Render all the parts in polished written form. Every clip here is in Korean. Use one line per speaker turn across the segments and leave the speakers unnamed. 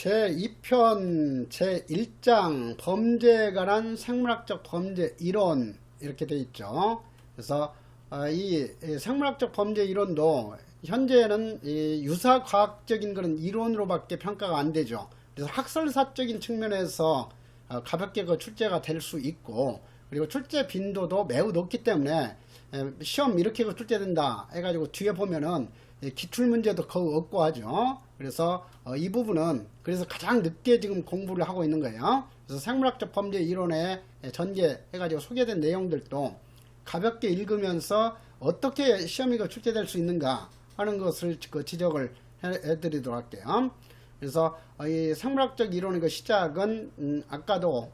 제2편 제1장 범죄에 관한 생물학적 범죄 이론 이렇게 되어 있죠. 그래서 이 생물학적 범죄 이론도 현재는 유사과학적인 그런 이론으로밖에 평가가 안 되죠. 그래서 학설사적인 측면에서 가볍게 출제가 될 수 있고, 그리고 출제 빈도도 매우 높기 때문에 시험 이렇게 출제된다 해가지고 뒤에 보면은 기출문제도 거의 없고 하죠. 그래서 이 부분은 그래서 가장 늦게 지금 공부를 하고 있는 거예요. 그래서 생물학적 범죄 이론에 전개해가지고 소개된 내용들도 가볍게 읽으면서 어떻게 시험이 출제될 수 있는가 하는 것을 지적을 해드리도록 할게요. 그래서 이 생물학적 이론의 시작은 아까도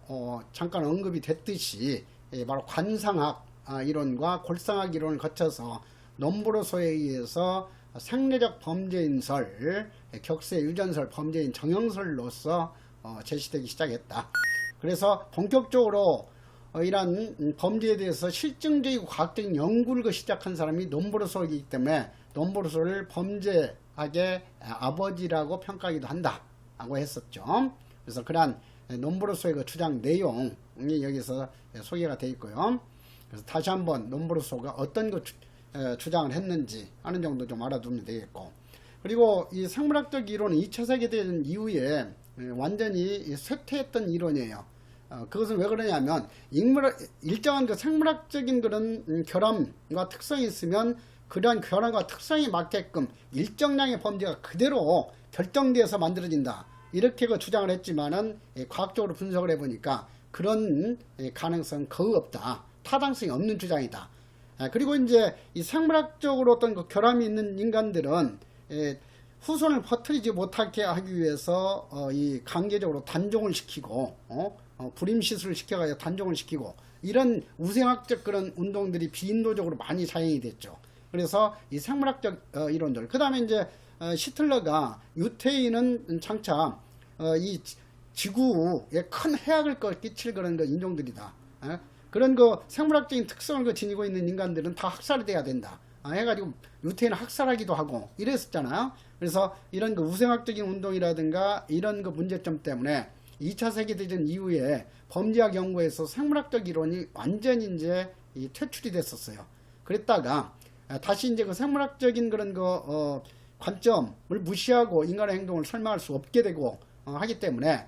잠깐 언급이 됐듯이 바로 관상학 이론과 골상학 이론을 거쳐서 놈브로소에 의해서 생리적 범죄인설, 격세 유전설 범죄인 정형설로서 제시되기 시작했다. 그래서 본격적으로 이러한 범죄에 대해서 실증적이고 과학적인 연구를 시작한 사람이 놈브로소이기 때문에 놈브로소를 범죄학의 아버지라고 평가하기도 한다고 했었죠. 그래서 그러한 놈브로소의 주장 내용이 여기서 소개가 되어 있고요. 그래서 다시 한번 놈브로소가 어떤 주장을 했는지 하는 정도 좀 알아두면 되겠고, 그리고 이 생물학적 이론은 2차 세계대전 이후에 완전히 쇠퇴했던 이론이에요. 그것은 왜 그러냐면 일정한 생물학적인 그런 결함과 특성이 있으면 그러한 결함과 특성에 맞게끔 일정량의 범죄가 그대로 결정되어서 만들어진다, 이렇게 주장을 했지만은 과학적으로 분석을 해보니까 그런 가능성은 거의 없다, 타당성이 없는 주장이다. 그리고 이제 이 생물학적으로 어떤 결함이 있는 인간들은 후손을 퍼뜨리지 못하게 하기 위해서 이 강제적으로 단종을 시키고 불임시술을 시켜가지고 단종을 시키고, 이런 우생학적 그런 운동들이 비인도적으로 많이 사용이 됐죠. 그래서 이 생물학적 이론들, 그 다음에 이제 시틀러가 유태인은 장차 이 지구에 큰 해악을 끼칠 그런 인종들이다, 그런 생물학적인 특성을 지니고 있는 인간들은 다 학살이 돼야 된다 해가지고 유태인을 학살하기도 하고 이랬었잖아요. 그래서 이런 우생학적인 운동이라든가 이런 문제점 때문에 2차 세계대전 이후에 범죄학 연구에서 생물학적 이론이 완전히 이제 퇴출이 됐었어요. 그랬다가 다시 이제 생물학적인 그런 관점을 무시하고 인간의 행동을 설명할 수 없게 되고 하기 때문에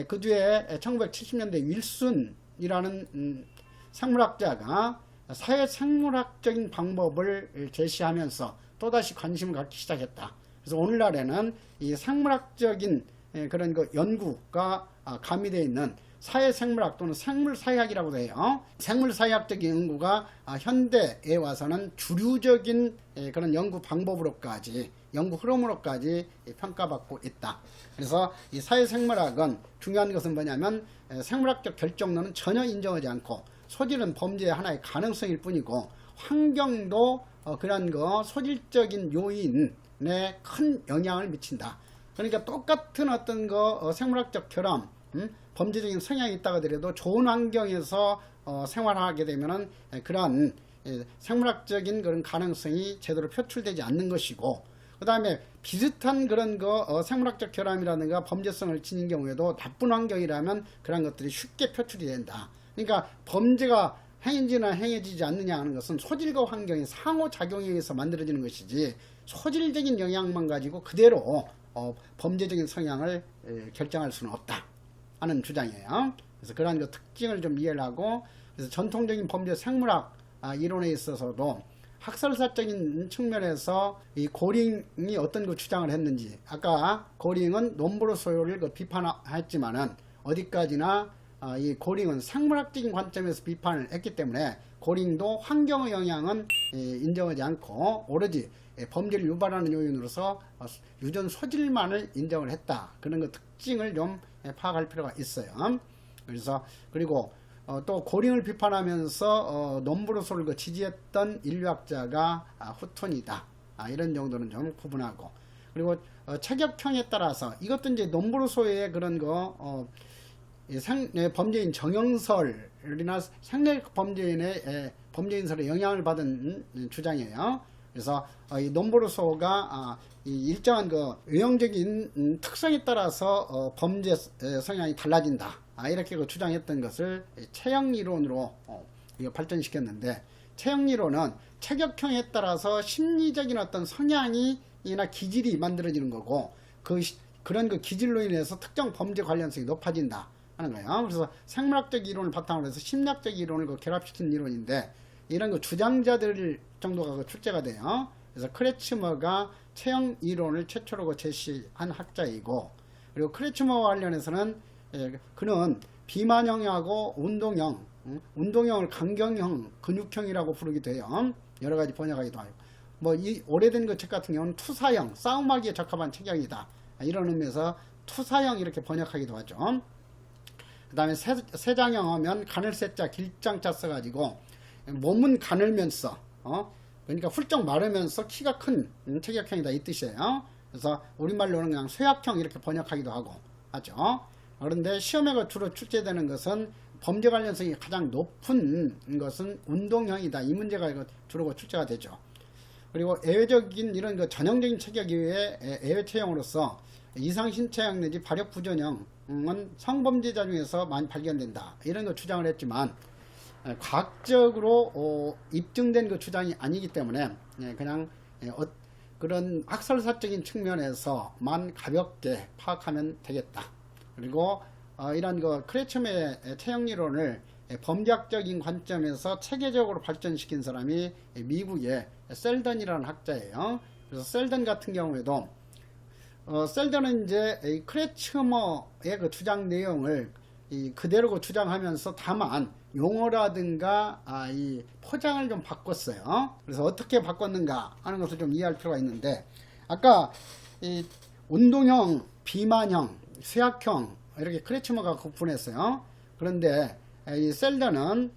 그 뒤에 1970년대 윌슨이라는 생물학자가 사회생물학적인 방법을 제시하면서 또다시 관심을 갖기 시작했다. 그래서 오늘날에는 이 생물학적인 그런 연구가 가미되어 있는 사회생물학 또는 생물사회학이라고도 해요. 생물사회학적인 연구가 현대에 와서는 주류적인 그런 연구 방법으로까지, 연구 흐름으로까지 평가받고 있다. 그래서 이 사회생물학은 중요한 것은 뭐냐면 생물학적 결정론은 전혀 인정하지 않고 소질은 범죄의 하나의 가능성일 뿐이고, 환경도 그런 소질적인 요인에 큰 영향을 미친다. 그러니까 똑같은 어떤 생물학적 결함, 범죄적인 성향이 있다고 하더라도 좋은 환경에서 생활하게 되면은 그러한 생물학적인 그런 가능성이 제대로 표출되지 않는 것이고, 그 다음에 비슷한 그런 생물학적 결함이라든가 범죄성을 지닌 경우에도 나쁜 환경이라면 그런 것들이 쉽게 표출이 된다. 그러니까 범죄가 행해지나 행해지지 않느냐 하는 것은 소질과 환경의 상호작용에 의해서 만들어지는 것이지, 소질적인 영향만 가지고 그대로 범죄적인 성향을 결정할 수는 없다 하는 주장이에요. 그래서 그러한 특징을 좀 이해를 하고, 그래서 전통적인 범죄 생물학 이론에 있어서도 학설사적인 측면에서 이 고링이 어떤 주장을 했는지, 아까 고링은 놈브로소를 비판했지만은 어디까지나 이 고링은 생물학적인 관점에서 비판을 했기 때문에 고링도 환경의 영향은 인정하지 않고 오로지 범죄를 유발하는 요인으로서 유전 소질만을 인정을 했다. 그런 특징을 좀 파악할 필요가 있어요. 그래서 그리고 또 고링을 비판하면서 놈브로소를 지지했던 인류학자가 후톤이다. 이런 정도는 좀 구분하고, 그리고 체격형에 따라서 이것도 이제 놈브로소의 그런 범죄인 정형설이나 생리적 범죄인의 범죄인설에 영향을 받은 주장이에요. 그래서 이 롬보르소가 이 일정한 그 외형적인 특성에 따라서 범죄 성향이 달라진다. 이렇게 그 주장했던 것을 체형 이론으로 발전시켰는데, 체형 이론은 체격형에 따라서 심리적인 어떤 성향이나 기질이 만들어지는 거고, 그런 그 기질로 인해서 특정 범죄 관련성이 높아진다 하는 거예요. 그래서 생물학적 이론을 바탕으로 해서 심리학적 이론을 그 결합시킨 이론인데, 이런 그 주장자들 정도가 그 출제가 돼요. 그래서 크레츠머가 체형 이론을 최초로 그 제시한 학자이고, 그리고 크레츠머와 관련해서는 그는 비만형하고 운동형, 운동형을 강경형, 근육형이라고 부르기도 해요. 여러 가지 번역하기도 하고, 뭐 이 오래된 그 책 같은 경우는 투사형, 싸움하기에 적합한 체격이다, 이런 의미에서 투사형 이렇게 번역하기도 하죠. 그 다음에 세장형 하면 가늘 세자 길장자 써가지고 몸은 가늘면서 그러니까 훌쩍 마르면서 키가 큰 체격형이다, 이 뜻이에요. 그래서 우리말로는 그냥 쇠약형 이렇게 번역하기도 하고 하죠. 그런데 시험에 주로 출제되는 것은 범죄 관련성이 가장 높은 것은 운동형이다, 이 문제가 주로 출제가 되죠. 그리고 예외적인 이런 그 전형적인 체격 이외에 예외 체형으로서 이상신체형 내지 발육부전형은 성범죄자 중에서 많이 발견된다, 이런 거 주장을 했지만, 과학적으로 입증된 그 주장이 아니기 때문에 그냥 그런 학설사적인 측면에서만 가볍게 파악하면 되겠다. 그리고 이런 그 크레츠머의 체형이론을 범죄학적인 관점에서 체계적으로 발전시킨 사람이 미국의 셀던이라는 학자예요. 그래서 셀던 같은 경우에도 셀던은 이제 크레츠머의 그 주장 내용을 그대로 그 주장하면서 다만 용어라든가 이 포장을 좀 바꿨어요. 그래서 어떻게 바꿨는가 하는 것을 좀 이해할 필요가 있는데, 아까 이 운동형, 비만형, 쇠약형 이렇게 크레츠머가 구분했어요. 그런데 이 셀던은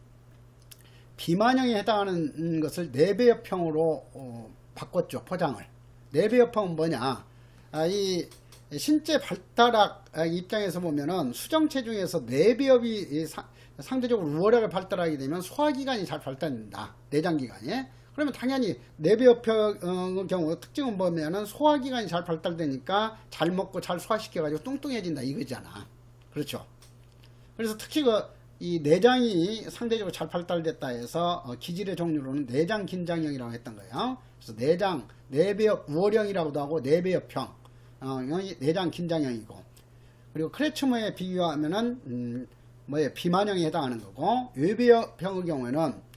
비만형에 해당하는 것을 내배엽형으로 바꿨죠, 포장을. 내배엽형은 뭐냐? 이 신체 발달학 입장에서 보면은 수정체 중에서 내배엽이 상대적으로 우월하게 발달하게 되면 소화기관이 잘 발달된다, 내장기관이. 그러면 당연히 내배엽형의 경우 특징은 뭐냐면은 소화기관이 잘 발달되니까 잘 먹고 잘 소화시켜가지고 뚱뚱해진다, 이거잖아. 그렇죠. 그래서 특히 이 내장이 상대적으로 잘 발달됐다 해서 기질의 종류로는 내장 긴장형이라고 했던 거예요. 그래서 내배엽 우월형이라고도 하고 내배엽형, 내장 긴장형이고, 그리고 크레츠머에 비교하면은 비만형에 해당하는 거고, 외배엽형의 경우에는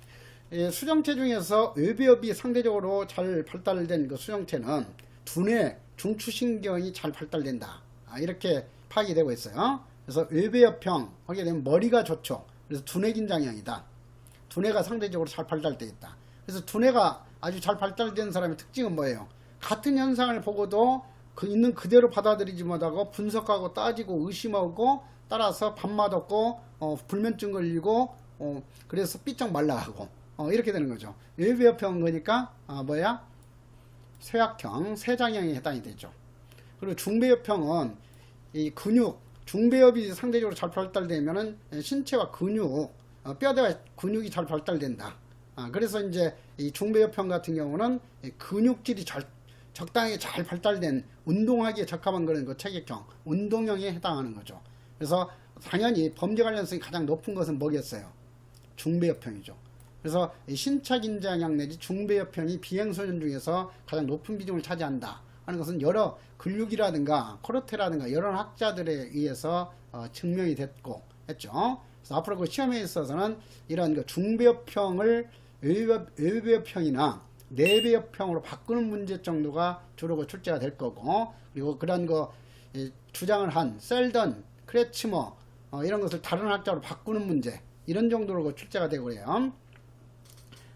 수정체 중에서 외배엽이 상대적으로 잘 발달된 그 수정체는 두뇌, 중추신경이 잘 발달된다, 이렇게 파악이 되고 있어요. 그래서 외배엽형 하게 되면 머리가 좋죠. 그래서 두뇌 긴장형이다. 두뇌가 상대적으로 잘 발달되어 있다. 그래서 두뇌가 아주 잘 발달된 사람의 특징은 뭐예요? 같은 현상을 보고도 있는 그대로 받아들이지 못하고 분석하고 따지고 의심하고, 따라서 밥맛 없고 불면증 걸리고 그래서 삐쩍 말라가고 이렇게 되는 거죠. 외배엽형은 거니까 쇠약형, 쇠장형에 해당이 되죠. 그리고 중배엽형은 이 근육, 중배엽이 상대적으로 잘 발달되면은 신체와 근육, 뼈대와 근육이 잘 발달된다. 그래서 이제 이 중배엽형 같은 경우는 근육질이 적당히 잘 발달된 운동하기에 적합한 그런 그 체격형, 운동형에 해당하는 거죠. 그래서 당연히 범죄 관련성이 가장 높은 것은 뭐겠어요? 중배엽형이죠. 그래서 신차 긴장형 내지 중배엽형이 비행소년 중에서 가장 높은 비중을 차지한다 하는 것은 여러 근육이라든가 코르테라든가 여러 학자들에 의해서 증명이 됐고 했죠. 그래서 앞으로 그 시험에 있어서는 이런 그 중배엽형을 외배엽형이나 내배엽형으로 바꾸는 문제 정도가 주로 출제가 될 거고, 그리고 그런 거 주장을 한 셀던, 크레츠머 이런 것을 다른 학자로 바꾸는 문제, 이런 정도로 출제가 되고 그래요.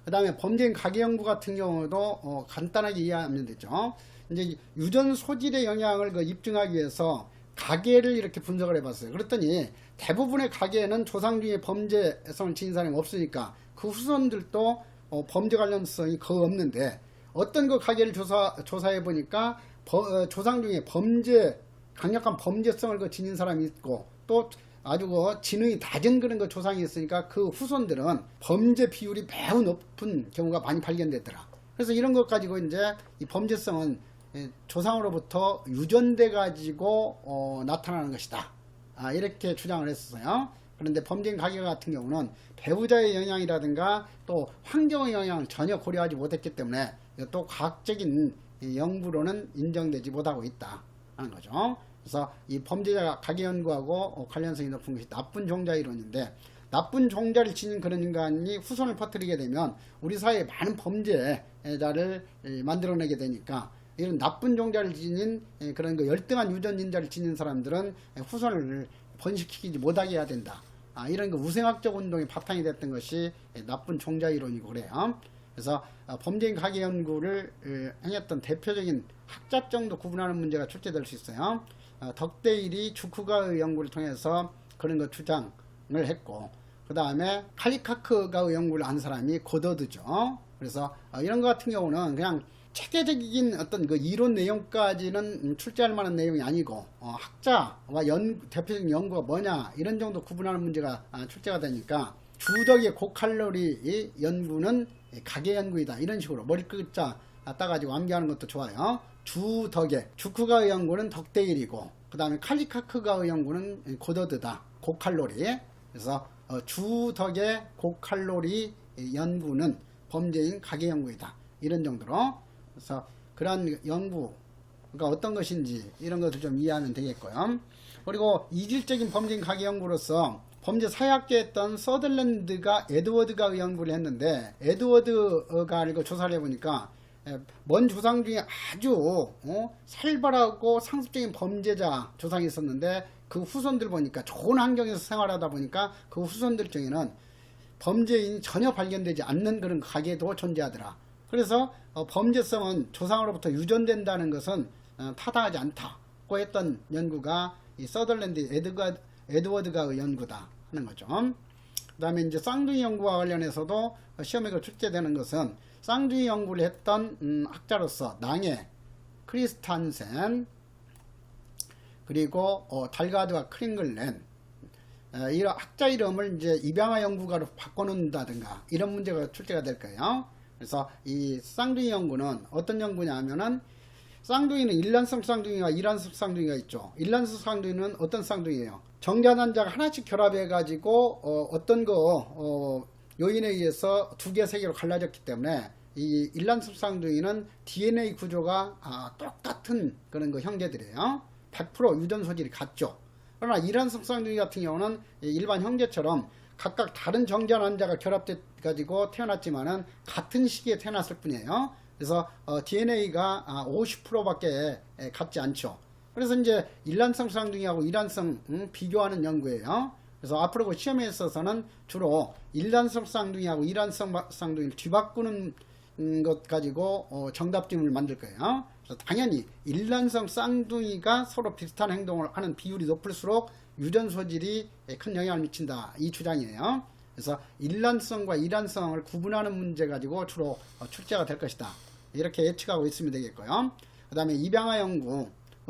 그 다음에 범죄인 가계연구 같은 경우도 간단하게 이해하면 되죠. 이제 유전 소질의 영향을 입증하기 위해서 가계를 이렇게 분석을 해봤어요. 그랬더니 대부분의 가계에는 조상 중에 범죄성을 지닌 사람이 없으니까 그 후손들도 범죄 관련성이 거의 없는데, 어떤 그 가계를 조사해 보니까 조상 중에 강력한 범죄성을 지닌 사람이 있고, 또 아주 지능이 낮은 그런 조상이 있으니까 그 후손들은 범죄 비율이 매우 높은 경우가 많이 발견되더라. 그래서 이런 것 가지고 이제 이 범죄성은 조상으로부터 유전돼 가지고 나타나는 것이다. 이렇게 주장을 했었어요. 그런데 범죄인 가계 같은 경우는 배우자의 영향이라든가 또 환경의 영향을 전혀 고려하지 못했기 때문에 또 과학적인 연구로는 인정되지 못하고 있다 하는 거죠. 그래서 이 범죄자 가계 연구하고 관련성이 높은 것이 나쁜 종자 이론인데, 나쁜 종자를 지닌 그런 인간이 후손을 퍼뜨리게 되면 우리 사회에 많은 범죄자를 만들어내게 되니까, 이런 나쁜 종자를 지닌 그런 그 열등한 유전인자를 지닌 사람들은 후손을 번식시키지 못하게 해야 된다. 이런 그 우생학적 운동이 바탕이 됐던 것이 나쁜 종자 이론이고 그래요. 그래서 범죄인 가계 연구를 행했던 대표적인 학자 정도 구분하는 문제가 출제될 수 있어요. 덕데일이 주크가의 연구를 통해서 그런 거 주장을 했고, 그 다음에 칼리카크가의 연구를 한 사람이 고더드죠. 그래서 이런 것 같은 경우는 그냥 체계적인 어떤 그 이론 내용까지는 출제할 만한 내용이 아니고, 학자와 대표적인 연구가 뭐냐 이런 정도 구분하는 문제가 출제가 되니까, 주덕의 고칼로리 연구는 가계 연구이다 이런 식으로 머리끝자 따가지고 암기하는 것도 좋아요. 주덕의 주크가의 연구는 덕데일이고, 그 다음에 칼리카크가의 연구는 고더드다, 고칼로리. 그래서 주덕의 고칼로리 연구는 범죄인 가계 연구이다 이런 정도로. 그래서 그러한 연구가 어떤 것인지 이런 것을 좀 이해하면 되겠고요. 그리고 이질적인 범죄인 가계 연구로서 범죄 사회학계 했던 서덜랜드가 에드워드가 연구를 했는데, 에드워드가 이거 조사를 해보니까 먼 조상 중에 아주 살벌하고 상습적인 범죄자 조상이 있었는데, 그 후손들 보니까 좋은 환경에서 생활하다 보니까 그 후손들 중에는 범죄인이 전혀 발견되지 않는 그런 가계도 존재하더라. 그래서 범죄성은 조상으로부터 유전된다는 것은 타당하지 않다고 했던 연구가 이 서덜랜드 에드워드가의 연구다 하는 거죠. 그 다음에 이제 쌍둥이 연구와 관련해서도 시험에 출제되는 것은, 쌍둥이 연구를 했던 학자로서 낭에, 크리스탄센, 그리고 달가드와 크링글렌, 이런 학자 이름을 이제 입양아 연구가로 바꿔놓는다든가 이런 문제가 출제가 될 거예요. 그래서 이 쌍둥이 연구는 어떤 연구냐 하면은, 쌍둥이는 일란성 쌍둥이와 이란성 쌍둥이가 있죠. 일란성 쌍둥이는 어떤 쌍둥이에요? 정자난자가 하나씩 결합해 가지고 어떤 요인에 의해서 두 개, 세 개로 갈라졌기 때문에 이 일란성 쌍둥이는 DNA 구조가 똑같은 그런 거 형제들이에요. 100% 유전 소질이 같죠. 그러나 이란성 쌍둥이 같은 경우는 일반 형제처럼 각각 다른 정자난자가 결합돼 가지고 태어났지만은 같은 시기에 태어났을 뿐이에요. 그래서 DNA가 50%밖에 같지 않죠. 그래서 이제 일란성 쌍둥이하고 이란성 비교하는 연구예요. 그래서 앞으로 그 시험에 있어서는 주로 일란성 쌍둥이하고 이란성 쌍둥이를 뒤바꾸는 것 가지고 정답집을 만들 거예요. 그래서 당연히 일란성 쌍둥이가 서로 비슷한 행동을 하는 비율이 높을수록 유전 소질이 큰 영향을 미친다, 이 주장이에요. 그래서 일란성과 이란성을 구분하는 문제 가지고 주로 출제가 될 것이다, 이렇게 예측하고 있으면 되겠고요. 그 다음에 입양아 연구의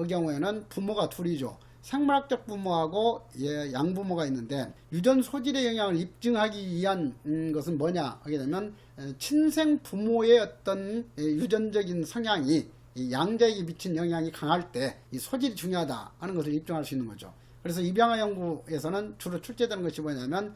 경우에는 부모가 둘이죠. 생물학적 부모하고 양부모가 있는데, 유전 소질의 영향을 입증하기 위한 것은 뭐냐 하게 되면, 친생 부모의 어떤 유전적인 성향이 양자에게 미친 영향이 강할 때 이 소질이 중요하다 하는 것을 입증할 수 있는 거죠. 그래서 입양아 연구에서는 주로 출제되는 것이 뭐냐면,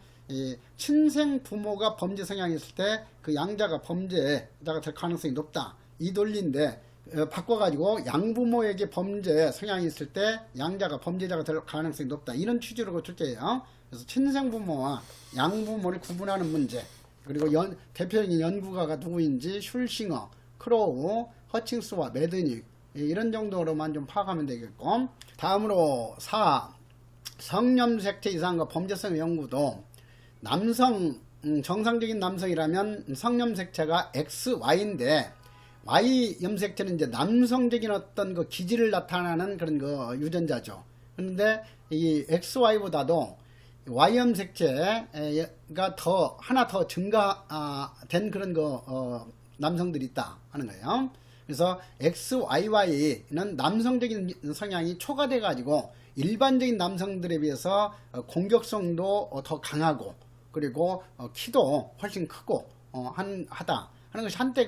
친생 부모가 범죄 성향이 있을 때 그 양자가 범죄자가 될 가능성이 높다, 이 논리인데, 바꿔가지고 양부모에게 범죄 성향이 있을 때 양자가 범죄자가 될 가능성이 높다, 이런 취지로 출제해요. 그래서 친생부모와 양부모를 구분하는 문제, 그리고 대표적인 연구가가 누구인지 슐싱어, 크로우, 허칭스와 매드닉, 이런 정도로만 좀 파악하면 되겠고, 다음으로 4. 성염색체 이상과 범죄성 연구도, 남성, 정상적인 남성이라면 성염색체가 XY인데, Y 염색체는 이제 남성적인 어떤 그 기질을 나타나는 그런 그 유전자죠. 그런데 이 XY보다도 Y 염색체가 하나 더 증가된 그런 남성들이 있다 하는 거예요. 그래서 XYY는 남성적인 성향이 초과돼 가지고 일반적인 남성들에 비해서 공격성도 더 강하고, 그리고 키도 훨씬 크고 하다 하는 것이 한때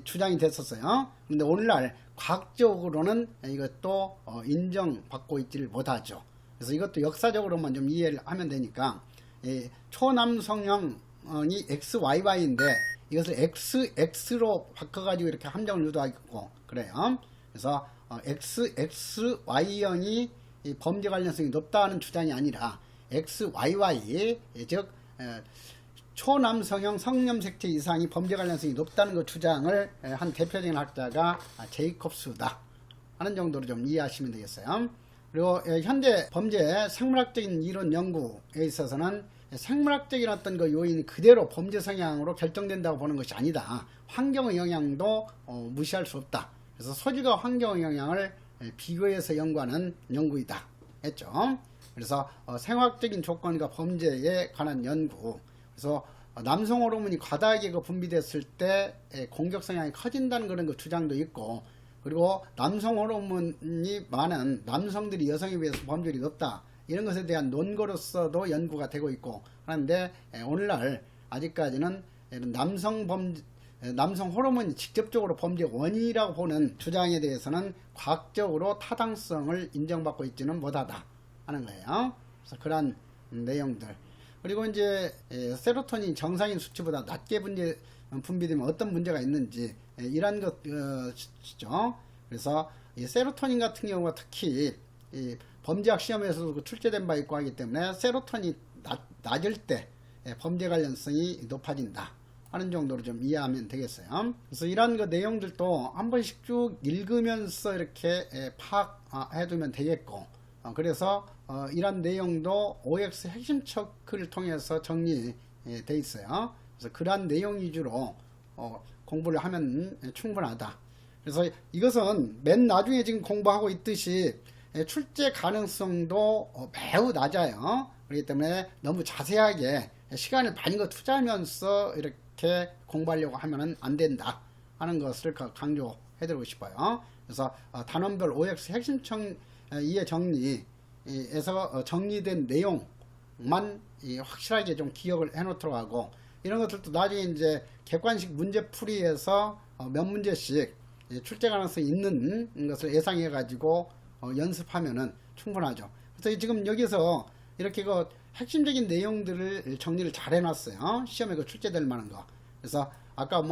주장이 됐었어요. 근데 오늘날 과학적으로는 이것도 인정받고 있지를 못하죠. 그래서 이것도 역사적으로만 좀 이해를 하면 되니까, 초남성형이 XYY인데 이것을 XX로 바꿔가지고 이렇게 함정을 유도하고 그래요. 그래서 XXY형이 범죄 관련성이 높다는 주장이 아니라 XYY, 즉 초남성형 성염색체 이상이 범죄 관련성이 높다는 그 주장을 한 대표적인 학자가 제이콥스다 하는 정도로 좀 이해하시면 되겠어요. 그리고 현재 범죄 생물학적인 이론 연구에 있어서는 생물학적인 어떤 그 요인이 그대로 범죄 성향으로 결정된다고 보는 것이 아니다. 환경의 영향도 무시할 수 없다. 그래서 소지가 환경의 영향을 비교해서 연구하는 연구이다 했죠. 그래서 생화학적인 조건과 범죄에 관한 연구, 그래서 남성 호르몬이 과다하게 분비됐을 때 공격 성향이 커진다는 그런 그 주장도 있고, 그리고 남성 호르몬이 많은 남성들이 여성에 비해서 범죄율이 높다, 이런 것에 대한 논거로서도 연구가 되고 있고 하는데, 오늘날 아직까지는 남성 호르몬이 직접적으로 범죄 원인이라고 보는 주장에 대해서는 과학적으로 타당성을 인정받고 있지는 못하다 하는 거예요. 그래서 그러한 내용들, 그리고 이제 세로토닌 정상인 수치보다 낮게 분비되면 어떤 문제가 있는지, 이런 것이죠. 그래서 이 세로토닌 같은 경우가 특히 이 범죄학 시험에서도 출제된 바 있고 하기 때문에 세로토닌이 낮을 때 범죄 관련성이 높아진다 하는 정도로 좀 이해하면 되겠어요. 그래서 이러한 그 내용들도 한 번씩 쭉 읽으면서 이렇게 파악해 두면 되겠고, 그래서 이런 내용도 OX 핵심 체크를 통해서 정리되어 있어요. 그래서 그러한 내용 위주로 공부를 하면 충분하다. 그래서 이것은 맨 나중에 지금 공부하고 있듯이 출제 가능성도 매우 낮아요. 그렇기 때문에 너무 자세하게 시간을 많이 투자하면서 이렇게 공부하려고 하면 안 된다 하는 것을 강조해 드리고 싶어요. 그래서 단원별 OX 핵심 이해 정리에서 정리된 내용만 확실하게 좀 기억을 해 놓도록 하고, 이런 것들도 나중에 이제 객관식 문제풀이에서 몇 문제씩 출제 가능성이 있는 것을 예상해 가지고 연습하면은 충분하죠. 그래서 지금 여기서 이렇게 그 핵심적인 내용들을 정리를 잘 해놨어요. 시험에 출제될 만한 거. 그래서 아까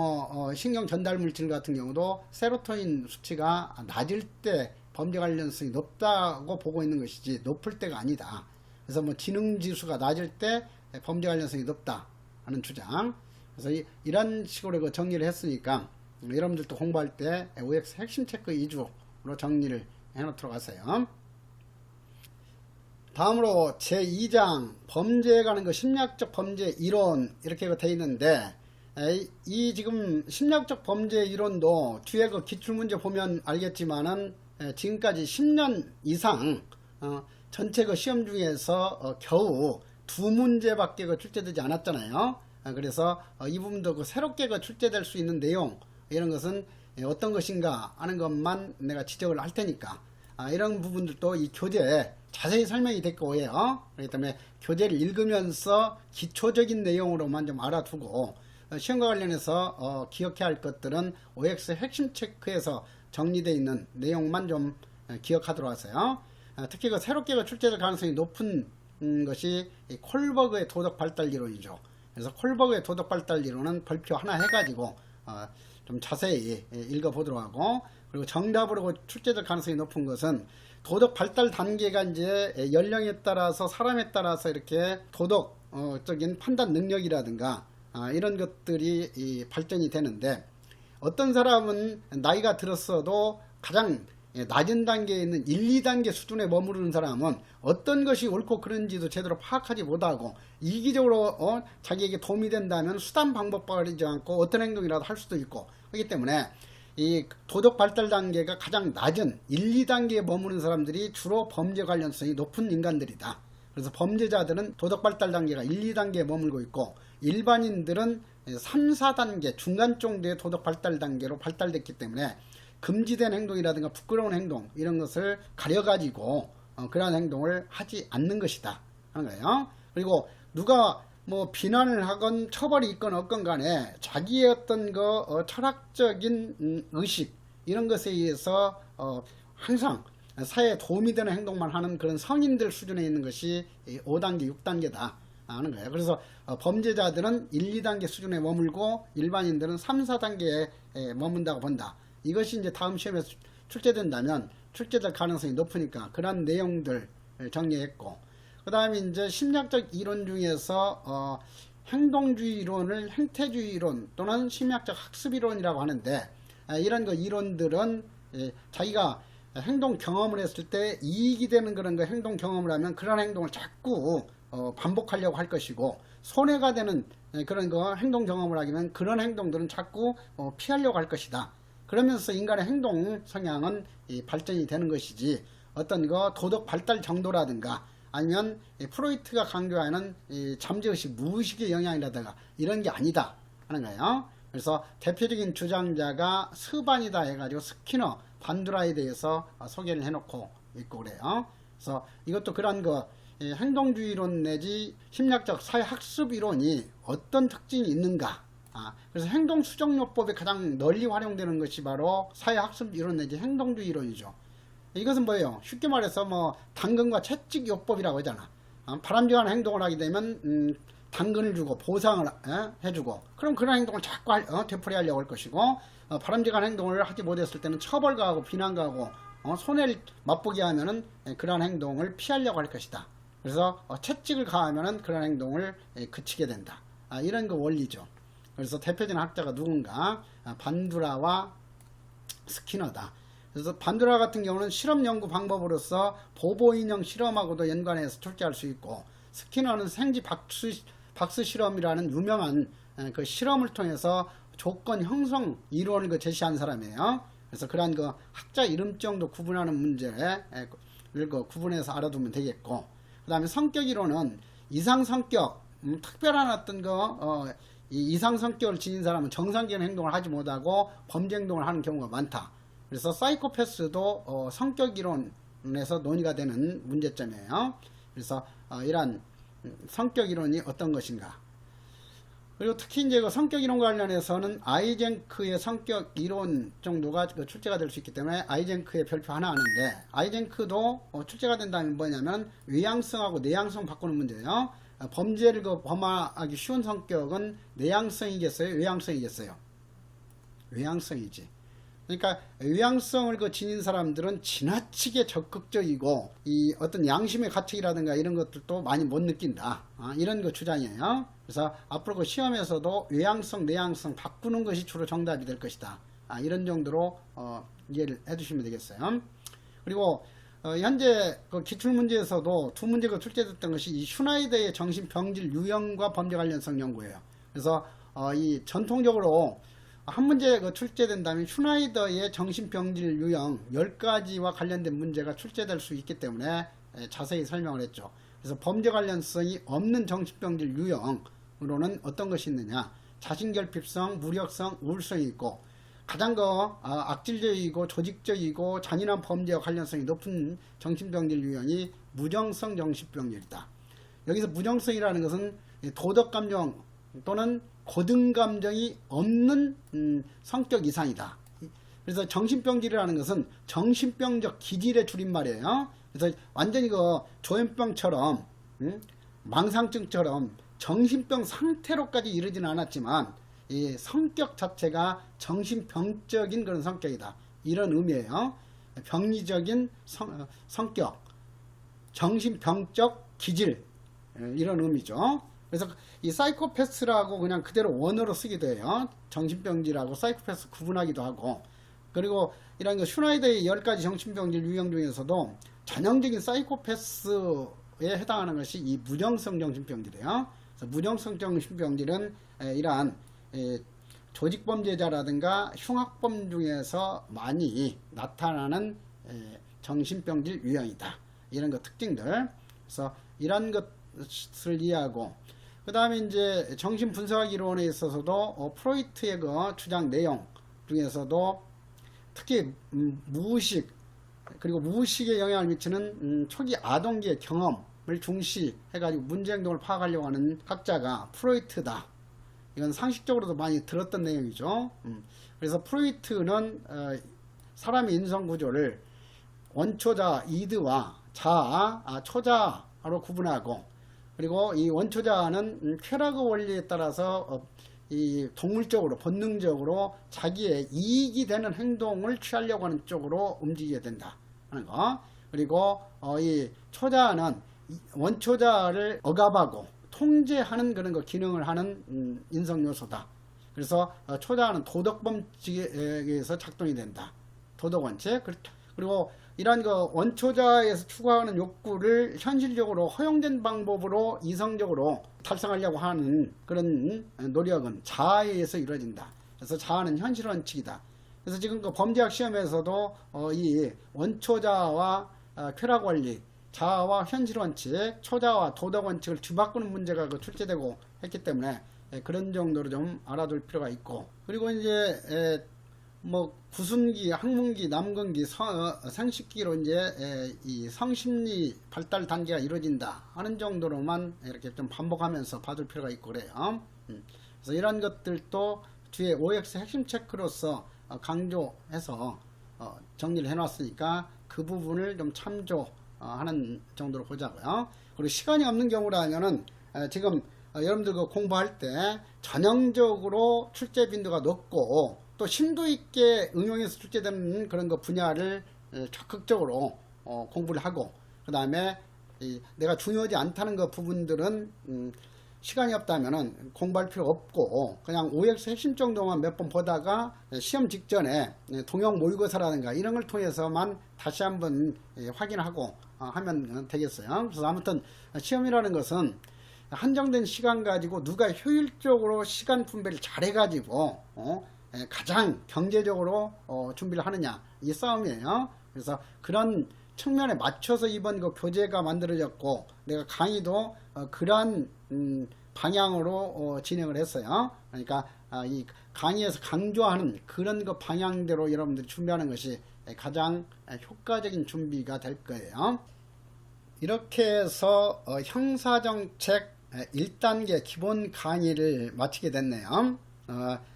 신경 전달 물질 같은 경우도 세로토닌 수치가 낮을 때 범죄 관련성이 높다고 보고 있는 것이지 높을 때가 아니다. 그래서 지능 지수가 낮을 때 범죄 관련성이 높다 하는 주장. 그래서 이런 식으로 정리를 했으니까 여러분들도 공부할 때 OX 핵심 체크 위주로 정리를 해 놓도록 하세요. 다음으로 제2장 범죄에 관한 그 심리학적 범죄 이론, 이렇게 되어 있는데, 이 지금 심리학적 범죄 이론도 뒤에 그 기출문제 보면 알겠지만은 지금까지 10년 이상 전체 그 시험 중에서 겨우 2문제밖에 출제되지 않았잖아요. 그래서 이 부분도 새롭게 출제될 수 있는 내용, 이런 것은 어떤 것인가 하는 것만 내가 지적을 할 테니까, 이런 부분들도 이 교재에 자세히 설명이 될 거예요. 그렇기 때문에 교재를 읽으면서 기초적인 내용으로만 좀 알아두고, 시험과 관련해서 기억해야 할 것들은 OX 핵심 체크에서 정리되어 있는 내용만 좀 기억하도록 하세요. 특히 새롭게 출제될 가능성이 높은 것이 콜버그의 도덕 발달 이론이죠. 그래서 콜버그의 도덕 발달 이론은 별표 하나 해가지고 좀 자세히 읽어보도록 하고, 그리고 정답으로 출제될 가능성이 높은 것은 도덕 발달 단계가 이제 연령에 따라서 사람에 따라서 이렇게 도덕적인 판단 능력이라든가 이런 것들이 발전이 되는데, 어떤 사람은 나이가 들었어도 가장 낮은 단계에 있는 1, 2단계 수준에 머무르는 사람은 어떤 것이 옳고 그른지도 제대로 파악하지 못하고 이기적으로 자기에게 도움이 된다면 수단 방법 버리지 않고 어떤 행동이라도 할 수도 있고, 그렇기 때문에 이 도덕 발달 단계가 가장 낮은 1, 2단계에 머무는 사람들이 주로 범죄 관련성이 높은 인간들이다. 그래서 범죄자들은 도덕 발달 단계가 1, 2단계에 머물고 있고, 일반인들은 3, 4단계 중간 정도의 도덕 발달 단계로 발달됐기 때문에 금지된 행동이라든가 부끄러운 행동, 이런 것을 가려가지고 그러한 행동을 하지 않는 것이다 하는 거예요. 그리고 누가 뭐 비난을 하건 처벌이 있건 없건 간에 자기의 어떤 철학적인 의식 이런 것에 의해서 항상 사회에 도움이 되는 행동만 하는 그런 성인들 수준에 있는 것이 5단계, 6단계다 하는 거예요. 그래서 범죄자들은 1, 2단계 수준에 머물고 일반인들은 3, 4단계에 머문다고 본다. 이것이 이제 다음 시험에서 출제된다면 출제될 가능성이 높으니까 그런 내용들 정리했고, 그 다음에 이제 심리학적 이론 중에서 행동주의 이론을 행태주의 이론 또는 심리학적 학습 이론이라고 하는데, 이런 이론들은 자기가 행동 경험을 했을 때 이익이 되는 그런 행동 경험을 하면 그런 행동을 자꾸 반복하려고 할 것이고, 손해가 되는 그런 행동 경험을 하게 되면 그런 행동들은 자꾸 피하려고 할 것이다. 그러면서 인간의 행동 성향은 발전이 되는 것이지, 어떤 도덕 발달 정도라든가 아니면 프로이트가 강조하는 잠재의식, 무의식의 영향이라든가 이런 게 아니다 하는 거예요. 그래서 대표적인 주장자가 스반이다 해가지고 스키너, 반두라에 대해서 소개를 해놓고 있고 그래요. 그래서 이것도 그런 행동주의 이론 내지 심리학적 사회학습 이론이 어떤 특징이 있는가. 그래서 행동수정요법이 가장 널리 활용되는 것이 바로 사회학습 이론 내지 행동주의 이론이죠. 이것은 뭐예요? 쉽게 말해서 당근과 채찍 요법이라고 하잖아. 바람직한 행동을 하게 되면 당근을 주고 보상을 해주고, 그럼 그런 행동을 자꾸 되풀이하려고 할 것이고, 바람직한 행동을 하지 못했을 때는 처벌가하고 비난가하고 손해를 맛보게 하면은 그러한 행동을 피하려고 할 것이다. 그래서 채찍을 가하면은 그런 행동을 그치게 된다. 이런 원리죠. 그래서 대표적인 학자가 누군가 반두라와 스키너다. 그래서 반두라 같은 경우는 실험 연구 방법으로서 보보 인형 실험하고도 연관해서 출제할 수 있고, 스키너는 생쥐 박스 실험이라는 유명한 그 실험을 통해서 조건 형성 이론을 제시한 사람이에요. 그래서 그러한 학자 이름 정도 구분하는 문제를 구분해서 알아두면 되겠고, 그 다음에 성격 이론은 이상 성격, 특별한 어떤 이 이상 성격을 지닌 사람은 정상적인 행동을 하지 못하고 범죄 행동을 하는 경우가 많다. 그래서 사이코패스도 성격 이론에서 논의가 되는 문제점이에요. 그래서 이러한 성격 이론이 어떤 것인가. 그리고 특히 이제 성격 이론 관련해서는 아이젠크의 성격 이론 정도가 출제가 될 수 있기 때문에 아이젠크의 별표 하나 하는데, 아이젠크도 출제가 된다면 뭐냐면 외향성하고 내향성 바꾸는 문제예요. 범죄를 범하기 쉬운 성격은 내향성이겠어요? 외향성이겠어요? 외향성이지. 그러니까 외향성을 지닌 사람들은 지나치게 적극적이고 이 어떤 양심의 가책이라든가 이런 것들도 많이 못 느낀다. 이런 주장이에요. 그래서 앞으로 시험에서도 외향성, 내향성 바꾸는 것이 주로 정답이 될 것이다. 이런 정도로 이해를 해두시면 되겠어요. 그리고 현재 기출문제에서도 두 문제가 출제됐던 것이 이 슈나이더의 정신병질 유형과 범죄 관련성 연구예요. 그래서 이 전통적으로 한 문제 출제된다면 슈나이더의 정신병질 유형 10가지와 관련된 문제가 출제될 수 있기 때문에 자세히 설명을 했죠. 그래서 범죄 관련성이 없는 정신병질 유형으로는 어떤 것이 있느냐, 자신결핍성, 무력성, 우울성이 있고, 가장 악질적이고 조직적이고 잔인한 범죄와 관련성이 높은 정신병질 유형이 무정성 정신병질이다. 여기서 무정성이라는 것은 도덕감정 또는 고등감정이 없는 성격 이상이다. 그래서 정신병질이라는 것은 정신병적 기질의 줄임말이에요. 그래서 완전히 조현병처럼 망상증처럼 정신병 상태로까지 이르지는 않았지만 이 성격 자체가 정신병적인 그런 성격이다. 이런 의미예요. 병리적인 성격, 정신병적 기질, 이런 의미죠. 그래서 이 사이코패스라고 그냥 그대로 원어로 쓰기도 해요. 정신병질하고 사이코패스 구분하기도 하고. 그리고 이런 슈나이더의 10가지 정신병질 유형 중에서도 전형적인 사이코패스에 해당하는 것이 이 무정성 정신병질이에요. 그래서 무정성 정신병질은 이러한 조직범죄자라든가 흉악범 중에서 많이 나타나는 정신병질 유형이다. 이런 특징들. 그래서 이런 것을 이해하고, 그 다음에 이제 정신분석학 이론에 있어서도 프로이트의 주장 내용 중에서도 특히 무의식, 그리고 무의식에 영향을 미치는 초기 아동기의 경험, 중시해가지고 문제행동을 파악하려고 하는 학자가 프로이트다. 이건 상식적으로도 많이 들었던 내용이죠. 그래서 프로이트는 사람의 인성구조를 원초자 이드와 자아, 초자로 구분하고, 그리고 이 원초자는 쾌락의 원리에 따라서 이 동물적으로 본능적으로 자기의 이익이 되는 행동을 취하려고 하는 쪽으로 움직이게 된다 하는 거. 그리고 이 초자는 원초자를 억압하고 통제하는 그런 거 기능을 하는 인성 요소다. 그래서 초자는 도덕범칙에서 작동이 된다. 도덕원칙. 그리고 이러한 그 원초자에서 추구하는 욕구를 현실적으로 허용된 방법으로 이성적으로 달성하려고 하는 그런 노력은 자아에 의해서 이루어진다. 그래서 자아는 현실 원칙이다. 그래서 지금 그 범죄학 시험에서도 이 원초자와 쾌락 원리, 자아와 현실 원칙, 초자와 도덕 원칙을 뒤바꾸는 문제가 출제되고 했기 때문에 그런 정도로 좀 알아둘 필요가 있고, 그리고 이제 뭐 구순기, 학문기, 남근기, 생식기로 이제 이 성심리 발달 단계가 이루어진다 하는 정도로만 이렇게 좀 반복하면서 봐줄 필요가 있고 그래요. 그래서 이런 것들도 뒤에 OX 핵심 체크로서 강조해서 정리를 해놨으니까 그 부분을 좀 참조하는 정도로 보자고요. 그리고 시간이 없는 경우라면은 지금 여러분들 그 공부할 때 전형적으로 출제 빈도가 높고 또 심도 있게 응용해서 출제되는 그런 거 분야를 적극적으로 공부를 하고, 그 다음에 내가 중요하지 않다는 그 부분들은 시간이 없다면은 공부할 필요 없고 그냥 OX 핵심 정도만 몇 번 보다가 시험 직전에 동영 모의고사라든가 이런 걸 통해서만 다시 한번 확인하고 하면 되겠어요. 그래서 아무튼 시험이라는 것은 한정된 시간 가지고 누가 효율적으로 시간 분배를 잘해 가지고 가장 경제적으로 준비를 하느냐, 이 싸움이에요. 그래서 그런 측면에 맞춰서 이번 그 교재가 만들어졌고 내가 강의도 그러한 방향으로 진행을 했어요. 그러니까 이 강의에서 강조하는 그런 그 방향대로 여러분들이 준비하는 것이 가장 효과적인 준비가 될 거예요. 이렇게 해서 형사정책 1단계 기본 강의를 마치게 됐네요.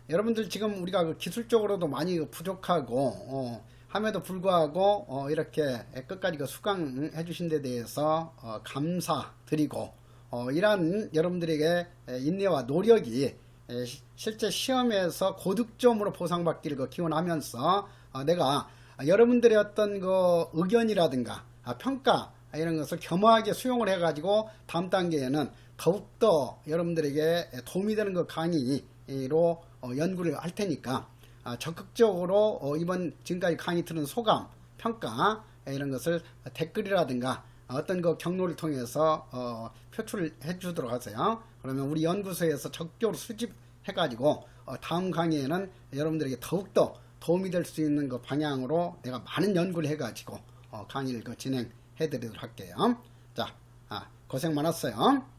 여러분들 지금 우리가 그 기술적으로도 많이 부족하고 함에도 불구하고 이렇게 끝까지 그 수강해 주신 데 대해서 감사드리고, 이러한 여러분들에게 인내와 노력이 실제 시험에서 고득점으로 보상받기를 기원하면서 내가 여러분들의 어떤 그 의견이라든가 평가 이런 것을 겸허하게 수용을 해 가지고 다음 단계에는 더욱더 여러분들에게 도움이 되는 그 강의로 연구를 할 테니까 적극적으로 이번 지금까지 강의 들은 소감, 평가 이런 것을 댓글이라든가 어떤 그 경로를 통해서 표출을 해 주도록 하세요. 그러면 우리 연구소에서 적극적으로 수집해 가지고 다음 강의에는 여러분들에게 더욱더 도움이 될 수 있는 그 방향으로 내가 많은 연구를 해 가지고 강의를 진행해 드리도록 할게요. 자, 고생 많았어요.